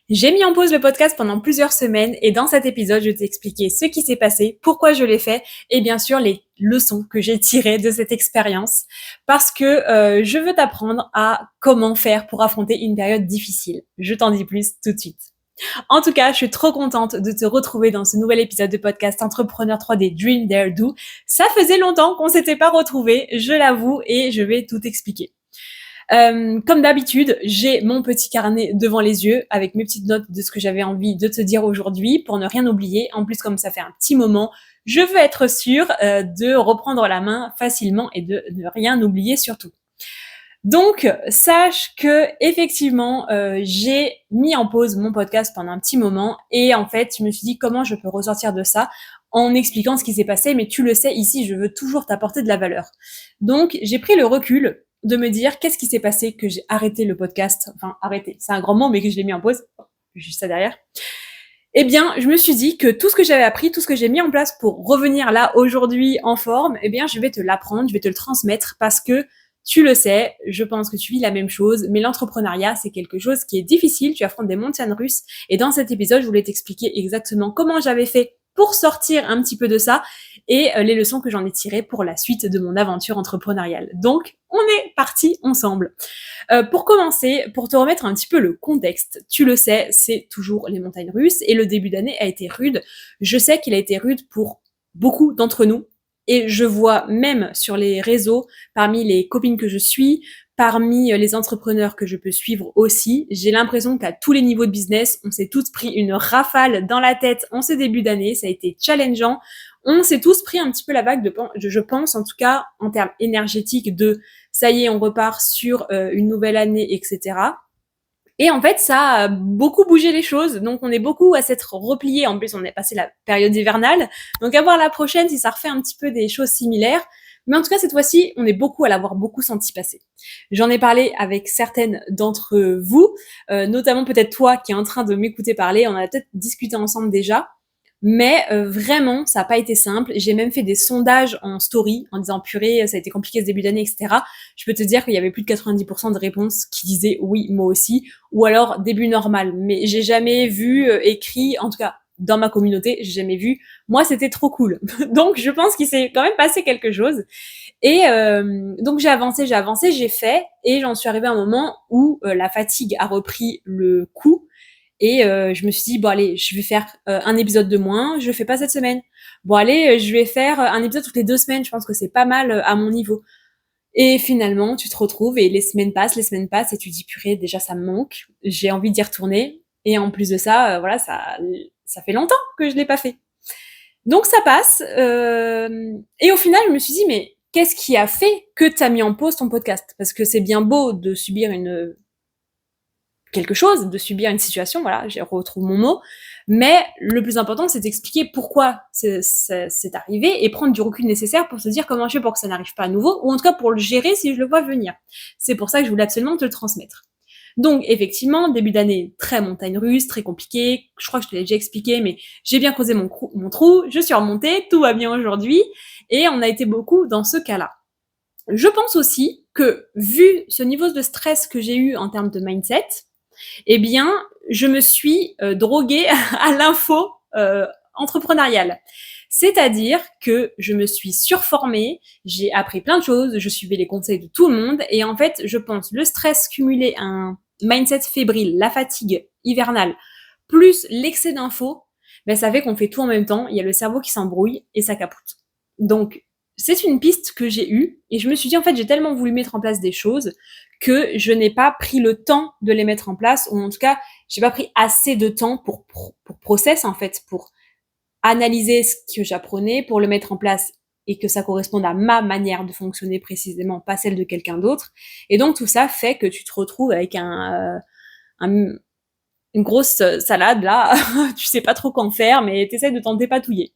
J'ai mis en pause le podcast pendant plusieurs semaines et dans cet épisode, je vais t'expliquer ce qui s'est passé, pourquoi je l'ai fait et bien sûr les leçons que j'ai tirées de cette expérience parce que je veux t'apprendre à comment faire pour affronter une période difficile. Je t'en dis plus tout de suite. En tout cas, je suis trop contente de te retrouver dans ce nouvel épisode de podcast Entrepreneur 3D Dream Dare Do. Ça faisait longtemps qu'on s'était pas retrouvés, je l'avoue, et je vais tout expliquer. Comme d'habitude, j'ai mon petit carnet devant les yeux avec mes petites notes de ce que j'avais envie de te dire aujourd'hui pour ne rien oublier. En plus, comme ça fait un petit moment, je veux être sûre de reprendre la main facilement et de ne rien oublier surtout. Donc, sache que effectivement, j'ai mis en pause mon podcast pendant un petit moment et en fait, je me suis dit comment je peux ressortir de ça en expliquant ce qui s'est passé. Mais tu le sais, ici, je veux toujours t'apporter de la valeur. Donc, j'ai pris le recul de me dire qu'est-ce qui s'est passé que j'ai arrêté le podcast. Enfin, arrêté, c'est un grand mot, mais que je l'ai mis en pause. Juste ça derrière. Eh bien, je me suis dit que tout ce que j'avais appris, tout ce que j'ai mis en place pour revenir là aujourd'hui en forme, eh bien, je vais te l'apprendre, je vais te le transmettre parce que tu le sais, je pense que tu vis la même chose, mais l'entrepreneuriat, c'est quelque chose qui est difficile, tu affrontes des montagnes russes. Et dans cet épisode, je voulais t'expliquer exactement comment j'avais fait pour sortir un petit peu de ça et les leçons que j'en ai tirées pour la suite de mon aventure entrepreneuriale. Donc, on est parti ensemble. Pour commencer, pour te remettre un petit peu le contexte, tu le sais, c'est toujours les montagnes russes et le début d'année a été rude. Je sais qu'il a été rude pour beaucoup d'entre nous et je vois même sur les réseaux, parmi les copines que je suis, parmi les entrepreneurs que je peux suivre aussi, j'ai l'impression qu'à tous les niveaux de business, on s'est tous pris une rafale dans la tête en ce début d'année, ça a été challengeant. On s'est tous pris un petit peu la vague je pense en tout cas en termes énergétiques de ça y est, on repart sur une nouvelle année, etc. Et en fait, ça a beaucoup bougé les choses. Donc, on est beaucoup à s'être replié. En plus, on est passé la période hivernale. Donc, à voir la prochaine si ça refait un petit peu des choses similaires. Mais en tout cas, cette fois-ci, on est beaucoup à l'avoir beaucoup senti passer. J'en ai parlé avec certaines d'entre vous, notamment peut-être toi qui est en train de m'écouter parler. On a peut-être discuté ensemble déjà. Mais vraiment, ça n'a pas été simple. J'ai même fait des sondages en story en disant purée, ça a été compliqué ce début d'année, etc. Je peux te dire qu'il y avait plus de 90% de réponses qui disaient oui, moi aussi, ou alors début normal. Mais j'ai jamais vu écrit, en tout cas dans ma communauté, j'ai jamais vu. Moi, c'était trop cool. Donc, je pense qu'il s'est quand même passé quelque chose. Et donc j'ai avancé, j'ai fait, et j'en suis arrivée à un moment où la fatigue a repris le coup. Et je me suis dit, bon allez, je vais faire un épisode de moins, je le fais pas cette semaine. Bon allez, je vais faire un épisode toutes les 2 semaines, je pense que c'est pas mal à mon niveau. Et finalement, tu te retrouves et les semaines passent et tu dis, purée, déjà ça me manque, j'ai envie d'y retourner. Et en plus de ça, voilà, ça fait longtemps que je l'ai pas fait. Donc ça passe. Et au final, je me suis dit, mais qu'est-ce qui a fait que tu as mis en pause ton podcast? Parce que c'est bien beau de subir quelque chose, de subir une situation, voilà, je retrouve mon mot. Mais le plus important, c'est d'expliquer pourquoi c'est arrivé et prendre du recul nécessaire pour se dire comment je fais pour que ça n'arrive pas à nouveau, ou en tout cas pour le gérer si je le vois venir. C'est pour ça que je voulais absolument te le transmettre. Donc effectivement, début d'année très montagne russe, très compliqué. Je crois que je te l'ai déjà expliqué, mais j'ai bien creusé mon trou, je suis remontée, tout va bien aujourd'hui, et on a été beaucoup dans ce cas-là. Je pense aussi que vu ce niveau de stress que j'ai eu en termes de mindset, eh bien, je me suis droguée à l'info entrepreneuriale. C'est-à-dire que je me suis surformée, j'ai appris plein de choses, je suivais les conseils de tout le monde, et en fait, je pense le stress cumulé à un mindset fébrile, la fatigue hivernale, plus l'excès d'infos, ben, ça fait qu'on fait tout en même temps, il y a le cerveau qui s'embrouille et ça capote. Donc, c'est une piste que j'ai eue, et je me suis dit, en fait, j'ai tellement voulu mettre en place des choses que je n'ai pas pris le temps de les mettre en place, ou en tout cas, j'ai pas pris assez de temps pour process, en fait, pour analyser ce que j'apprenais, pour le mettre en place et que ça corresponde à ma manière de fonctionner précisément, pas celle de quelqu'un d'autre. Et donc, tout ça fait que tu te retrouves avec une grosse salade, là, tu sais pas trop qu'en faire, mais t'essaies de t'en dépatouiller.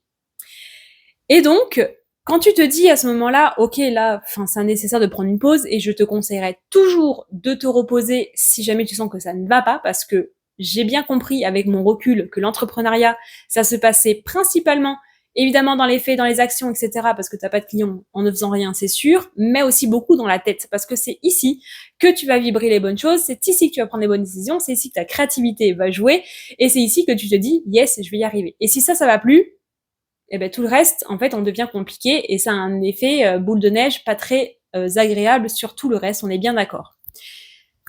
Et donc, quand tu te dis à ce moment-là, ok, là, c'est nécessaire de prendre une pause, et je te conseillerais toujours de te reposer si jamais tu sens que ça ne va pas, parce que j'ai bien compris avec mon recul que l'entrepreneuriat, ça se passait principalement évidemment dans les faits, dans les actions, etc., parce que t'as pas de clients en ne faisant rien, c'est sûr, mais aussi beaucoup dans la tête, parce que c'est ici que tu vas vibrer les bonnes choses, c'est ici que tu vas prendre les bonnes décisions, c'est ici que ta créativité va jouer, et c'est ici que tu te dis, yes, je vais y arriver. Et si ça va plus, eh ben tout le reste, en fait, on devient compliqué, et ça a un effet boule de neige pas très agréable sur tout le reste, on est bien d'accord.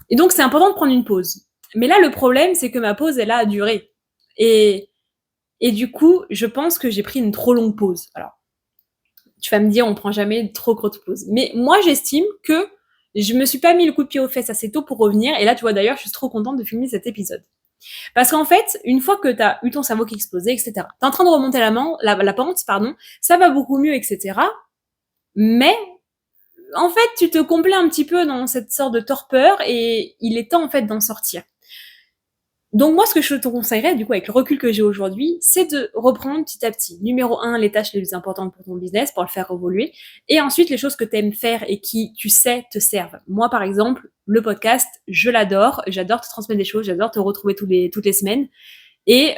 Et donc, c'est important de prendre une pause. Mais là, le problème, c'est que ma pause, elle a duré. Et du coup, je pense que j'ai pris une trop longue pause. Alors, tu vas me dire, on prend jamais de trop grosse pause. Mais moi, j'estime que je me suis pas mis le coup de pied aux fesses assez tôt pour revenir. Et là, tu vois, d'ailleurs, je suis trop contente de filmer cet épisode. Parce qu'en fait, une fois que t'as eu ton cerveau qui explosait, etc., t'es en train de remonter la pente, pardon, ça va beaucoup mieux, etc. Mais en fait, tu te complais un petit peu dans cette sorte de torpeur et il est temps, en fait, d'en sortir. Donc moi, ce que je te conseillerais, du coup, avec le recul que j'ai aujourd'hui, c'est de reprendre petit à petit. Numéro 1, les tâches les plus importantes pour ton business, pour le faire évoluer. Et ensuite, les choses que tu aimes faire et qui, tu sais, te servent. Moi, par exemple, le podcast, je l'adore. J'adore te transmettre des choses, j'adore te retrouver toutes les semaines. Et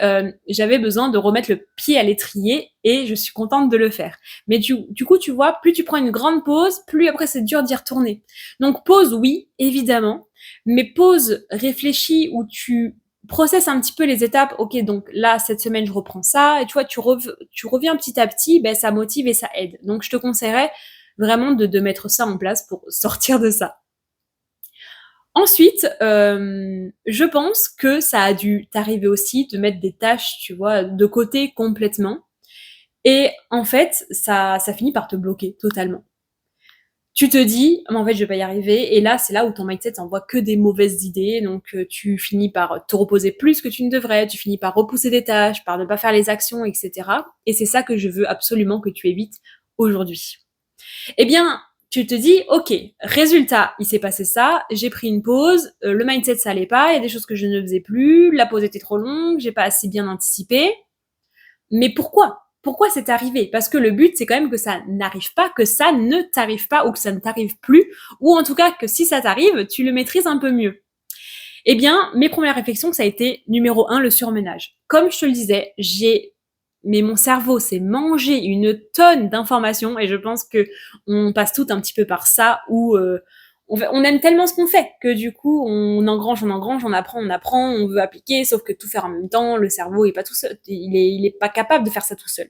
j'avais besoin de remettre le pied à l'étrier et je suis contente de le faire. Mais du coup, tu vois, plus tu prends une grande pause, plus après c'est dur d'y retourner. Donc pause, oui, évidemment, mais pause réfléchie où tu processes un petit peu les étapes. Ok, donc là, cette semaine, je reprends ça. Et tu vois, tu reviens petit à petit, ben, ça motive et ça aide. Donc je te conseillerais vraiment de mettre ça en place pour sortir de ça. Ensuite, je pense que ça a dû t'arriver aussi de mettre des tâches, tu vois, de côté complètement. Et en fait, ça finit par te bloquer totalement. Tu te dis, mais en fait, je vais pas y arriver. Et là, c'est là où ton mindset envoie que des mauvaises idées. Donc, tu finis par te reposer plus que tu ne devrais. Tu finis par repousser des tâches, par ne pas faire les actions, etc. Et c'est ça que je veux absolument que tu évites aujourd'hui. Eh bien, tu te dis, ok, résultat, il s'est passé ça, j'ai pris une pause, le mindset ça allait pas, il y a des choses que je ne faisais plus, la pause était trop longue, j'ai pas assez bien anticipé. Mais pourquoi? Pourquoi c'est arrivé? Parce que le but, c'est quand même que ça n'arrive pas, que ça ne t'arrive pas ou que ça ne t'arrive plus, ou en tout cas que si ça t'arrive, tu le maîtrises un peu mieux. Eh bien, mes premières réflexions, ça a été numéro 1, le surmenage. Comme je te le disais, mais mon cerveau s'est mangé une tonne d'informations et je pense que on passe tout un petit peu par ça où on aime tellement ce qu'on fait que du coup on engrange, on apprend, on veut appliquer, sauf que tout faire en même temps, le cerveau est pas tout seul, il est pas capable de faire ça tout seul.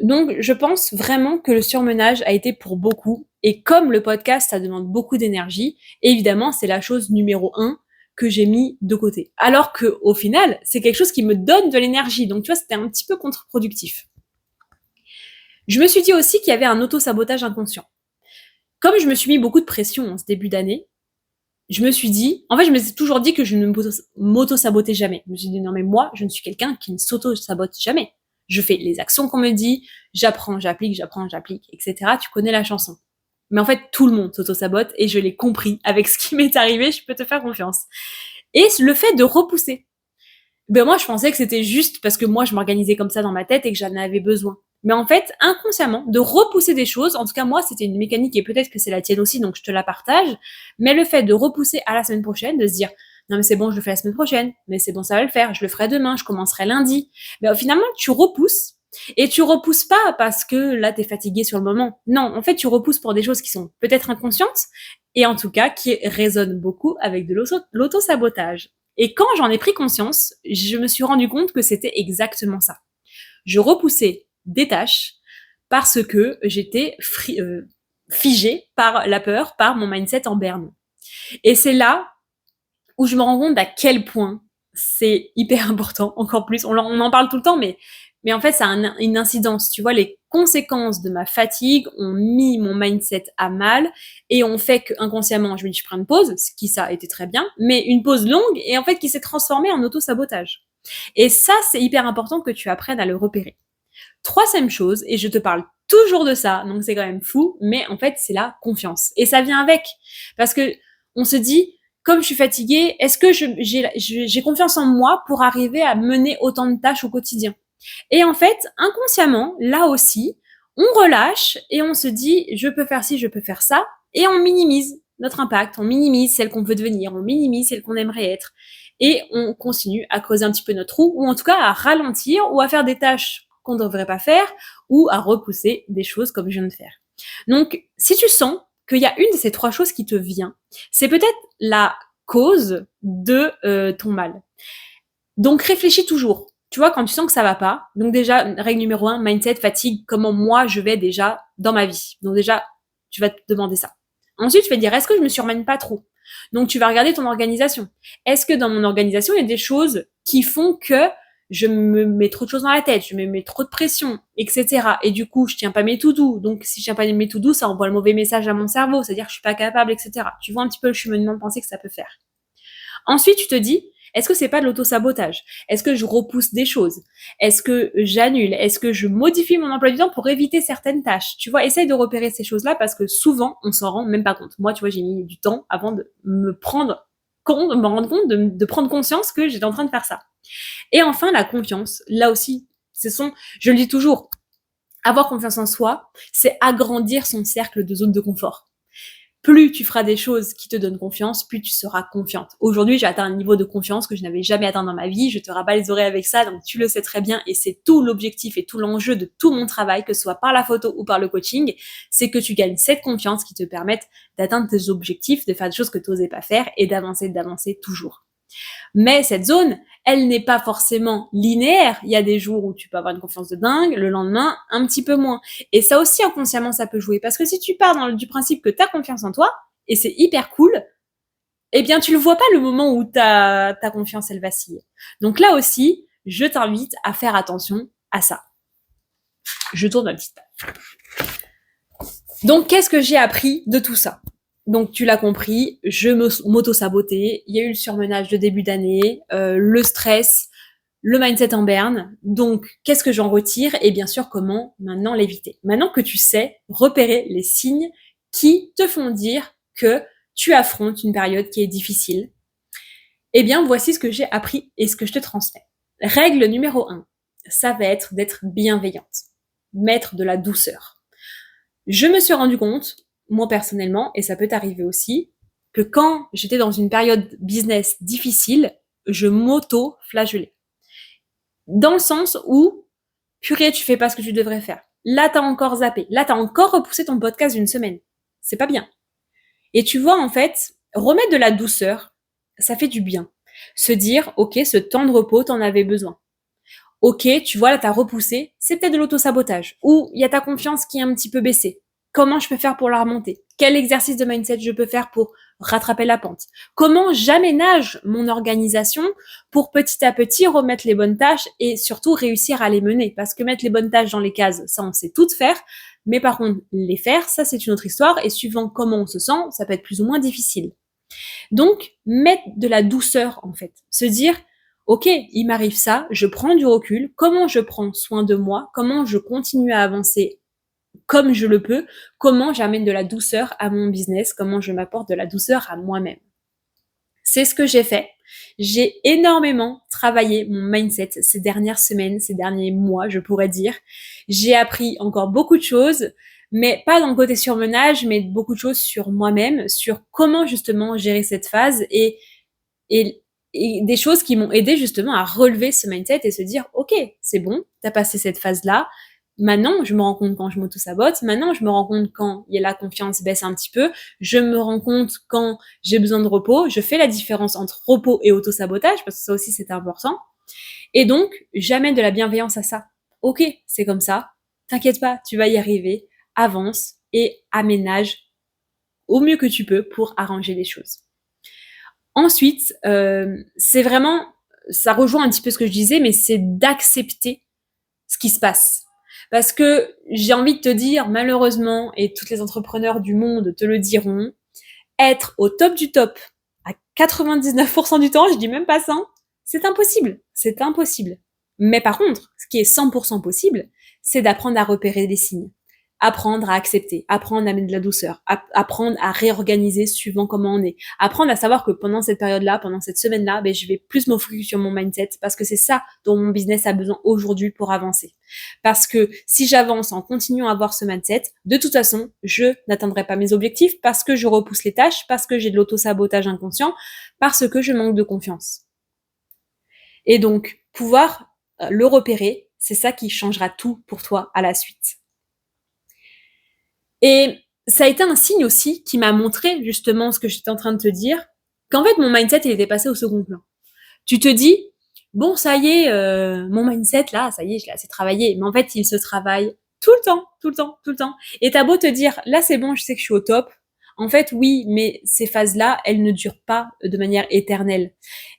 Donc je pense vraiment que le surmenage a été pour beaucoup et comme le podcast ça demande beaucoup d'énergie, évidemment c'est la chose numéro 1 que j'ai mis de côté. Alors que au final, c'est quelque chose qui me donne de l'énergie. Donc tu vois, c'était un petit peu contre-productif. Je me suis dit aussi qu'il y avait un auto-sabotage inconscient. Comme je me suis mis beaucoup de pression en ce début d'année, je me suis dit, en fait, je me suis toujours dit que je ne m'auto-sabotais jamais. Je me suis dit, non mais moi, je ne suis quelqu'un qui ne s'auto-sabote jamais. Je fais les actions qu'on me dit, j'apprends, j'applique, etc. Tu connais la chanson. Mais en fait, tout le monde s'auto-sabote et je l'ai compris avec ce qui m'est arrivé, je peux te faire confiance. Et le fait de repousser. Ben moi, je pensais que c'était juste parce que moi, je m'organisais comme ça dans ma tête et que j'en avais besoin. Mais en fait, inconsciemment, de repousser des choses, en tout cas moi, c'était une mécanique et peut-être que c'est la tienne aussi, donc je te la partage, mais le fait de repousser à la semaine prochaine, de se dire, non mais c'est bon, je le fais la semaine prochaine, mais c'est bon, ça va le faire, je le ferai demain, je commencerai lundi. Ben finalement, tu repousses, et tu repousses pas parce que là, t'es fatigué sur le moment. Non, en fait, tu repousses pour des choses qui sont peut-être inconscientes, et en tout cas, qui résonnent beaucoup avec de l'auto-sabotage. Et quand j'en ai pris conscience, je me suis rendu compte que c'était exactement ça. Je repoussais des tâches parce que j'étais figée par la peur, par mon mindset en berne. Et c'est là où je me rends compte à quel point c'est hyper important, encore plus. On en parle tout le temps, mais en fait, ça a une incidence. Tu vois, les conséquences de ma fatigue ont mis mon mindset à mal et ont fait qu'inconsciemment, je me dis, je prends une pause, ce qui ça a été très bien, mais une pause longue et en fait qui s'est transformée en auto-sabotage. Et ça, c'est hyper important que tu apprennes à le repérer. Troisième chose, et je te parle toujours de ça, donc c'est quand même fou, mais en fait, c'est la confiance. Et ça vient avec. Parce que on se dit, comme je suis fatiguée, est-ce que j'ai confiance en moi pour arriver à mener autant de tâches au quotidien? Et en fait, inconsciemment, là aussi, on relâche et on se dit, je peux faire ci, je peux faire ça, et on minimise notre impact, on minimise celle qu'on veut devenir, on minimise celle qu'on aimerait être, et on continue à creuser un petit peu notre trou, ou en tout cas à ralentir, ou à faire des tâches qu'on ne devrait pas faire ou à repousser des choses comme je viens de faire. Donc, si tu sens qu'il y a une de ces 3 choses qui te vient, c'est peut-être la cause de ton mal. Donc, réfléchis toujours. Tu vois, quand tu sens que ça va pas, donc déjà, règle numéro 1, mindset, fatigue, comment moi je vais déjà dans ma vie. Donc déjà, tu vas te demander ça. Ensuite, tu vas te dire, est-ce que je me surmène pas trop? Donc, tu vas regarder ton organisation. Est-ce que dans mon organisation, il y a des choses qui font que je me mets trop de choses dans la tête, je me mets trop de pression, etc. Et du coup, je tiens pas mes to-do. Donc, si je tiens pas mes to-do, ça envoie le mauvais message à mon cerveau, c'est-à-dire que je suis pas capable, etc. Tu vois un petit peu le cheminement de pensée que ça peut faire. Ensuite, tu te dis, est-ce que c'est pas de l'auto-sabotage? Est-ce que je repousse des choses? Est-ce que j'annule? Est-ce que je modifie mon emploi du temps pour éviter certaines tâches? Tu vois, essaye de repérer ces choses-là parce que souvent, on s'en rend même pas compte. Moi, tu vois, j'ai mis du temps avant de me rendre compte, de prendre conscience que j'étais en train de faire ça. Et enfin, la confiance. Là aussi, je le dis toujours, avoir confiance en soi, c'est agrandir son cercle de zone de confort. Plus tu feras des choses qui te donnent confiance, plus tu seras confiante. Aujourd'hui, j'ai atteint un niveau de confiance que je n'avais jamais atteint dans ma vie. Je te rabats les oreilles avec ça, donc tu le sais très bien. Et c'est tout l'objectif et tout l'enjeu de tout mon travail, que ce soit par la photo ou par le coaching, c'est que tu gagnes cette confiance qui te permette d'atteindre tes objectifs, de faire des choses que tu n'osais pas faire et d'avancer toujours. Mais cette zone, elle n'est pas forcément linéaire. Il y a des jours où tu peux avoir une confiance de dingue, le lendemain, un petit peu moins. Et ça aussi, inconsciemment, ça peut jouer. Parce que si tu pars du principe que tu as confiance en toi, et c'est hyper cool, eh bien, tu le vois pas le moment où ta confiance, elle vacille. Donc là aussi, je t'invite à faire attention à ça. Je tourne ma petite page. Donc, qu'est-ce que j'ai appris de tout ça? Donc tu l'as compris, je m'auto-sabotais, il y a eu le surmenage de début d'année, le stress, le mindset en berne. Donc qu'est-ce que j'en retire? Et bien sûr, comment maintenant l'éviter? Maintenant que tu sais repérer les signes qui te font dire que tu affrontes une période qui est difficile, eh bien voici ce que j'ai appris et ce que je te transmets. Règle numéro 1, ça va être d'être bienveillante, mettre de la douceur. Je me suis rendu compte, moi personnellement, et ça peut t'arriver aussi, que quand j'étais dans une période business difficile, je m'auto-flagellais. Dans le sens où, purée, tu fais pas ce que tu devrais faire. Là, t'as encore zappé. Là, t'as encore repoussé ton podcast d'une semaine. C'est pas bien. Et tu vois, en fait, remettre de la douceur, ça fait du bien. Se dire, ok, ce temps de repos, t'en avais besoin. Ok, tu vois, là, t'as repoussé, c'est peut-être de l'auto-sabotage. Ou il y a ta confiance qui est un petit peu baissée. Comment je peux faire pour la remonter? Quel exercice de mindset je peux faire pour rattraper la pente? Comment j'aménage mon organisation pour petit à petit remettre les bonnes tâches et surtout réussir à les mener? Parce que mettre les bonnes tâches dans les cases, ça on sait toutes faire. Mais par contre, les faire, ça c'est une autre histoire. Et suivant comment on se sent, ça peut être plus ou moins difficile. Donc, mettre de la douceur en fait. Se dire, ok, il m'arrive ça, je prends du recul, comment je prends soin de moi, comment je continue à avancer comme je le peux, comment j'amène de la douceur à mon business, comment je m'apporte de la douceur à moi-même. C'est ce que j'ai fait. J'ai énormément travaillé mon mindset ces dernières semaines, ces derniers mois, je pourrais dire. J'ai appris encore beaucoup de choses, mais pas dans le côté surmenage, mais beaucoup de choses sur moi-même, sur comment justement gérer cette phase et des choses qui m'ont aidé justement à relever ce mindset et se dire, ok, c'est bon, t'as passé cette phase-là. Maintenant, je me rends compte quand je m'auto-sabote. Maintenant, je me rends compte quand la confiance baisse un petit peu. Je me rends compte quand j'ai besoin de repos. Je fais la différence entre repos et auto-sabotage parce que ça aussi, c'est important. Et donc, j'amène de la bienveillance à ça. Ok, c'est comme ça. T'inquiète pas, tu vas y arriver. Avance et aménage au mieux que tu peux pour arranger les choses. Ensuite, c'est vraiment, ça rejoint un petit peu ce que je disais, mais c'est d'accepter ce qui se passe. Parce que j'ai envie de te dire, malheureusement, et tous les entrepreneurs du monde te le diront, être au top du top à 99% du temps, je dis même pas 100, c'est impossible. C'est impossible. Mais par contre, ce qui est 100% possible, c'est d'apprendre à repérer les signes. Apprendre à accepter, apprendre à mettre de la douceur, apprendre à réorganiser suivant comment on est, apprendre à savoir que pendant cette période-là, pendant cette semaine-là, je vais plus me focus sur mon mindset parce que c'est ça dont mon business a besoin aujourd'hui pour avancer. Parce que si j'avance en continuant à avoir ce mindset, de toute façon, je n'atteindrai pas mes objectifs parce que je repousse les tâches, parce que j'ai de l'auto-sabotage inconscient, parce que je manque de confiance. Et donc, pouvoir le repérer, c'est ça qui changera tout pour toi à la suite. Et ça a été un signe aussi qui m'a montré justement ce que j'étais en train de te dire, qu'en fait mon mindset il était passé au second plan. Tu te dis, bon ça y est, mon mindset là, ça y est, je l'ai assez travaillé, mais en fait il se travaille tout le temps, tout le temps, tout le temps. Et t'as beau te dire, là c'est bon, je sais que je suis au top. En fait oui, mais ces phases-là, elles ne durent pas de manière éternelle.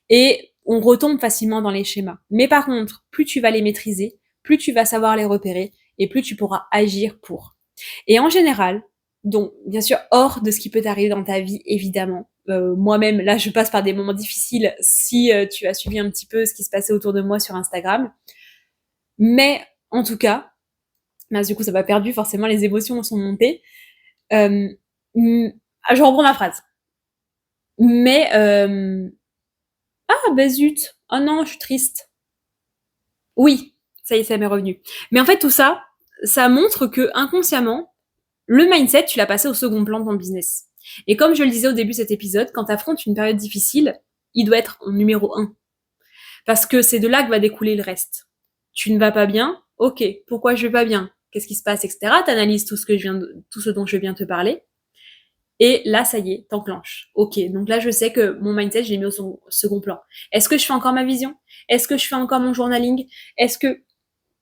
Et on retombe facilement dans les schémas. Mais par contre, plus tu vas les maîtriser, plus tu vas savoir les repérer, et plus tu pourras agir pour. Et en général, donc bien sûr hors de ce qui peut t'arriver dans ta vie, évidemment. Moi-même, là, je passe par des moments difficiles si tu as suivi un petit peu ce qui se passait autour de moi sur Instagram. Mais en tout cas, du coup, ça m'a perdu, forcément, les émotions sont montées. Je reprends ma phrase. Mais, ah, zut, oh non, je suis triste. Oui, ça y est, ça m'est revenu. Mais en fait, tout ça, ça montre que inconsciemment, le mindset, tu l'as passé au second plan de ton business. Et comme je le disais au début de cet épisode, quand tu affrontes une période difficile, il doit être en numéro 1. Parce que c'est de là que va découler le reste. Tu ne vas pas bien, ok, pourquoi je vais pas bien? Qu'est-ce qui se passe, etc. T'analyses tout ce dont je viens de te parler. Et là, ça y est, t'enclenches. Ok, donc là, je sais que mon mindset, je l'ai mis au second plan. Est-ce que je fais encore ma vision? Est-ce que je fais encore mon journaling? Est-ce que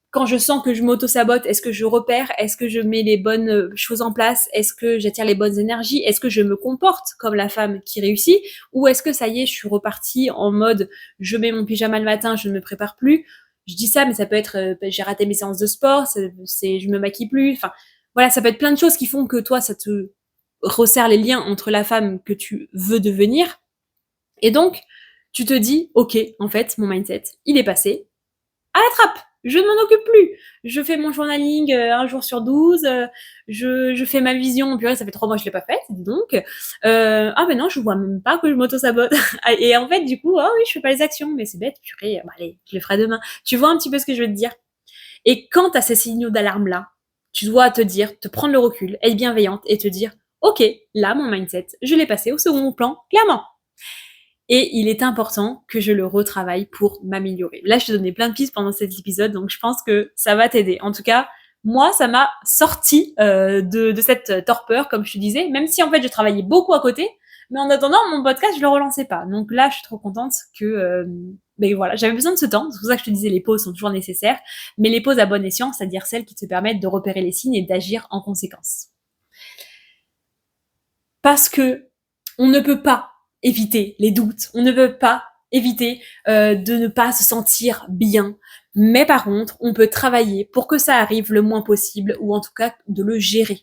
quand je sens que je m'auto-sabote, est-ce que je repère? Est-ce que je mets les bonnes choses en place? Est-ce que j'attire les bonnes énergies? Est-ce que je me comporte comme la femme qui réussit? Ou est-ce que ça y est, je suis repartie en mode je mets mon pyjama le matin, je ne me prépare plus? Je dis ça, mais ça peut être j'ai raté mes séances de sport, je me maquille plus. Enfin, voilà, ça peut être plein de choses qui font que toi, ça te resserre les liens entre la femme que tu veux devenir. Et donc, tu te dis, ok, en fait, mon mindset, il est passé à la trappe. Je ne m'en occupe plus. Je fais mon journaling un jour sur 12. Je fais ma vision. Purée, ça fait 3 mois que je l'ai pas faite. Donc, ah ben non, je vois même pas que je m'auto-sabote. Et en fait, du coup, ah oui, je fais pas les actions. Mais c'est bête, purée. Bah, allez, je le ferai demain. Tu vois un petit peu ce que je veux te dire. Et quand t'as ces signaux d'alarme-là, tu dois te dire, te prendre le recul, être bienveillante et te dire, ok, là, mon mindset, je l'ai passé au second plan, clairement. Et il est important que je le retravaille pour m'améliorer. Là, je te donnais plein de pistes pendant cet épisode, donc je pense que ça va t'aider. En tout cas, moi, ça m'a sorti de cette torpeur, comme je te disais, même si en fait, je travaillais beaucoup à côté. Mais en attendant, mon podcast, je le relançais pas. Donc là, je suis trop contente que... ben voilà, j'avais besoin de ce temps. C'est pour ça que je te disais, les pauses sont toujours nécessaires. Mais les pauses à bon escient, c'est-à-dire celles qui te permettent de repérer les signes et d'agir en conséquence. Parce que on ne peut pas éviter les doutes, on ne peut pas éviter de ne pas se sentir bien. Mais par contre, on peut travailler pour que ça arrive le moins possible, ou en tout cas de le gérer.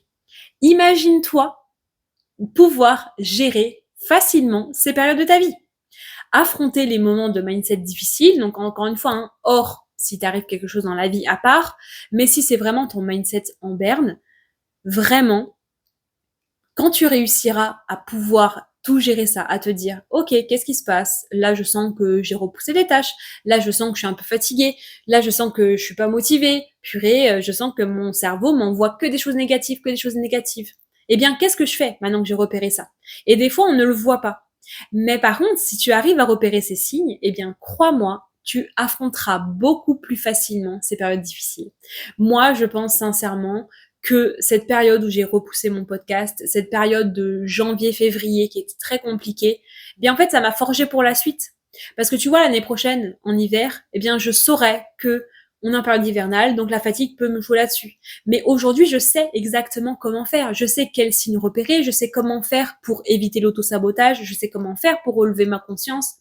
Imagine-toi pouvoir gérer facilement ces périodes de ta vie. Affronter les moments de mindset difficiles, donc encore une fois, hein, hors si t'arrive quelque chose dans la vie à part, mais si c'est vraiment ton mindset en berne, vraiment, quand tu réussiras à pouvoir tout gérer ça, à te dire, ok, qu'est-ce qui se passe? Là, je sens que j'ai repoussé des tâches. Là, je sens que je suis un peu fatiguée. Là, je sens que je suis pas motivée. Purée, je sens que mon cerveau m'envoie que des choses négatives, que des choses négatives. Eh bien, qu'est-ce que je fais maintenant que j'ai repéré ça? Et des fois, on ne le voit pas. Mais par contre, si tu arrives à repérer ces signes, eh bien, crois-moi, tu affronteras beaucoup plus facilement ces périodes difficiles. Moi, je pense sincèrement que cette période où j'ai repoussé mon podcast, cette période de janvier-février qui était très compliquée, eh bien en fait ça m'a forgé pour la suite. Parce que tu vois, l'année prochaine, en hiver, eh bien je saurais que on est en période hivernale, donc la fatigue peut me jouer là-dessus. Mais aujourd'hui, je sais exactement comment faire. Je sais quels signes repérer, je sais comment faire pour éviter l'auto-sabotage, je sais comment faire pour relever ma confiance,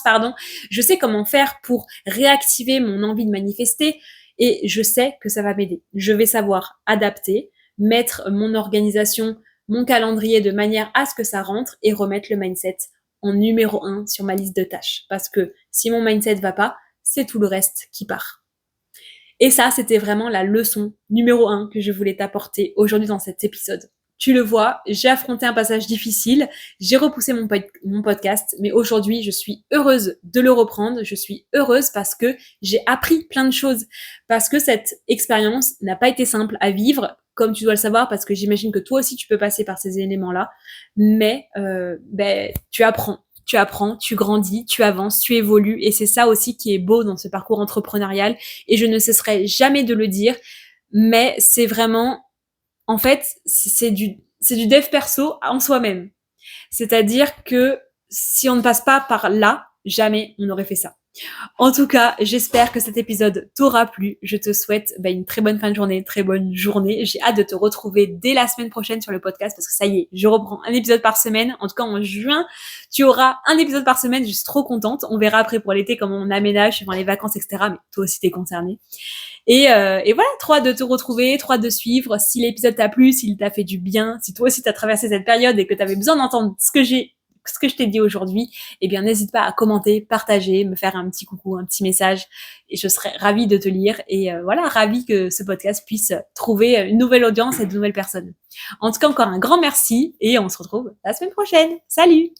pardon. Je sais comment faire pour réactiver mon envie de manifester. Et je sais que ça va m'aider. Je vais savoir adapter, mettre mon organisation, mon calendrier de manière à ce que ça rentre et remettre le mindset en numéro 1 sur ma liste de tâches. Parce que si mon mindset va pas, c'est tout le reste qui part. Et ça, c'était vraiment la leçon numéro 1 que je voulais t'apporter aujourd'hui dans cet épisode. Tu le vois, j'ai affronté un passage difficile, j'ai repoussé mon podcast, mais aujourd'hui, je suis heureuse de le reprendre. Je suis heureuse parce que j'ai appris plein de choses, parce que cette expérience n'a pas été simple à vivre, comme tu dois le savoir, parce que j'imagine que toi aussi, tu peux passer par ces éléments-là, mais tu apprends. tu apprends, tu grandis, tu avances, tu évolues. Et c'est ça aussi qui est beau dans ce parcours entrepreneurial. Et je ne cesserai jamais de le dire, mais c'est vraiment, en fait, c'est du dev perso en soi-même. C'est-à-dire que si on ne passe pas par là, jamais on n'aurait fait ça. En tout cas, j'espère que cet épisode t'aura plu. Je te souhaite une très bonne fin de journée, très bonne journée. J'ai hâte de te retrouver dès la semaine prochaine sur le podcast parce que ça y est, je reprends un épisode par semaine. En tout cas, en juin, tu auras un épisode par semaine. Je suis trop contente. On verra après pour l'été comment on aménage suivant les vacances, etc. Mais toi aussi, t'es concerné. Et voilà, trop hâte de te retrouver, trop hâte de suivre. Si l'épisode t'a plu, s'il t'a fait du bien, si toi aussi t'as traversé cette période et que t'avais besoin d'entendre ce que je t'ai dit aujourd'hui, eh bien, n'hésite pas à commenter, partager, me faire un petit coucou, un petit message, et je serais ravie de te lire. Et voilà, ravie que ce podcast puisse trouver une nouvelle audience et de nouvelles personnes. En tout cas, encore un grand merci, et on se retrouve la semaine prochaine. Salut!